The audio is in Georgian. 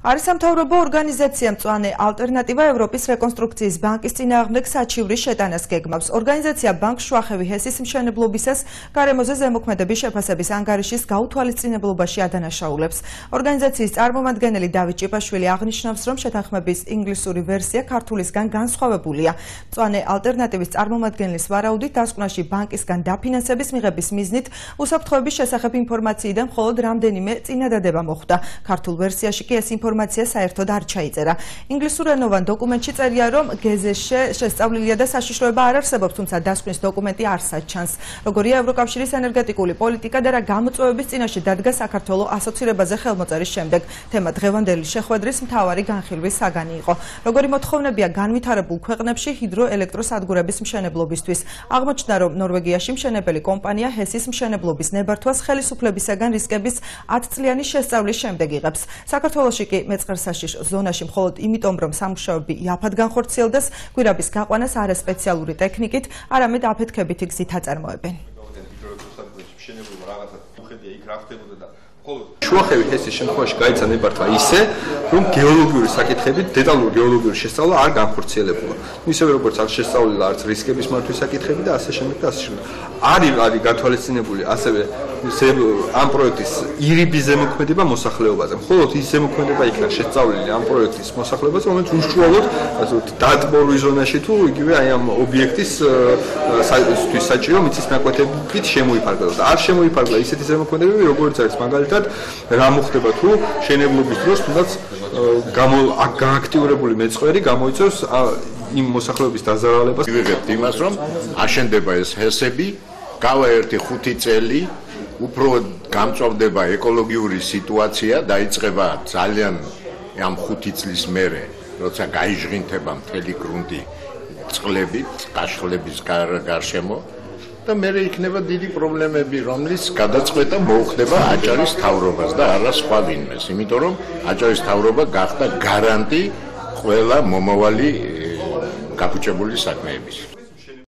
არის სამთავრობო ორგანიზაცია მწვანე ალტერნატივა ევროპის რეკონსტრუქციის ბანკის წინააღმდეგ საჩივრის შეტანას გეგმავს. ორგანიზაცია ბანკს შუახევი ჰესის მშენებლობისას გარემოზე ზემოქმედების შეფასების ანგარიშის გაუთვალისწინებლობაში ადანაშაულებს. ორგანიზაციის წარმომადგენელი დავით ჭიპაშვილი აღნიშნავს, რომ შეთანხმების ინგლისური ვერსია ქართულისგან განსხვავებულია. მწვანე ალტერნატივის წარმომადგენლის ვარაუდით, დასკვნაში ბანკისგან დაფინანსების მიღების მიზნით უსაფრთხოების შესახებ ინფორმაციიდან მხოლოდ რამდენიმე წინადადება მოხდა. ქართულ ვერსიაში კი ეს ინფორმაცია საერთოდ არ ჩაიწერა. ინგლისურენოვან დოკუმენტში წერია, რომ გეზეშე შესწავლილია და საშიშროება არ არსებობს, თუმცა დასკვნის დოკუმენტი არსად ჩანს. როგორია ევროკავშირის ენერგეტიკული პოლიტიკა და რა გამოწვევების წინაშე დადგა საქართველოს ასოცირებაზე ხელმოწერის შემდეგ. თემა დღევანდელი შეხვედრის მთავარი განხილვის საგანი იყო. როგორი მოთხოვნებია განვითარებულ ქვეყნებში ჰიდროელექტროსადგურების მშენებლობისთვის. აღმოჩნდა, რომ ნორვეგიაში მშენებელი კომპანია ჰესის მშენებლობის ნებართვას ხელისუფლებისაგან რისკების 10 წლიანი შესწავლის შემდეგ იღებს. საქართველოში კი მეწყერსაშიშ ზონაში მხოლოდ იმიტომ, რომ სამუშაოები იაფად განხორციელდეს, გვირაბის გაყვანას არასპეციალური ტექნიკით, არამედ აფეთქებითი გზით აწარმოებენ. შუახევი ჰესის შემთხვევაში გაიცა ნებართვა ისე, რომ გეოლოგიური საკითხები, დეტალური გეოლოგიური შესწავლა არ განხორციელებულა. ისევე როგორც არ შესწავლილი არც რისკების მართვის საკითხები და ასე შემდეგ და ასე შემდეგ. არის გათვალისწინებული ასევე ამ პროექტის ირიბის ზემოქმედება მოსახლეობაზე. მხოლოდ ის ზემოქმედება იქნა შესწავლილი ამ პროექტის მოსახლეობაზე, რომელიც უშუალოდ დატბორვის ზონაში თუ იგივე აი ამ ობიექტის საჭირო მიწის ნაკვეთებით შემოიფარგლა და არ შემოიფარგლა ისეთი ზემოქმედებები, როგორც არის მაგალითად რა მოხდება თუ შენებლობის დროს თუნდაც გააქტიურებული მეწყვერი გამოიწვევს იმ მოსახლეობის დაზარალებას. ვიღებთ იმას, რომ აშენდება ეს ჰესები, გავა ერთი 5 წელი, უფრო გამწვავდება ეკოლოგიური სიტუაცია, დაიწყება ძალიან ამ 5 წლის მერე, როცა გაიჟღინთება მთელი გრუნტი წყლებით, კაშხლების გარშემო და მერე იქნება დიდი პრობლემები, რომლის გადაწყვეტა მოუხდება აჭარის მთავრობას და არა სხვა ვინმეს, იმიტომ რომ აჭარის მთავრობა გახდა გარანტი ყველა მომავალი გაფუჭებული საქმეების.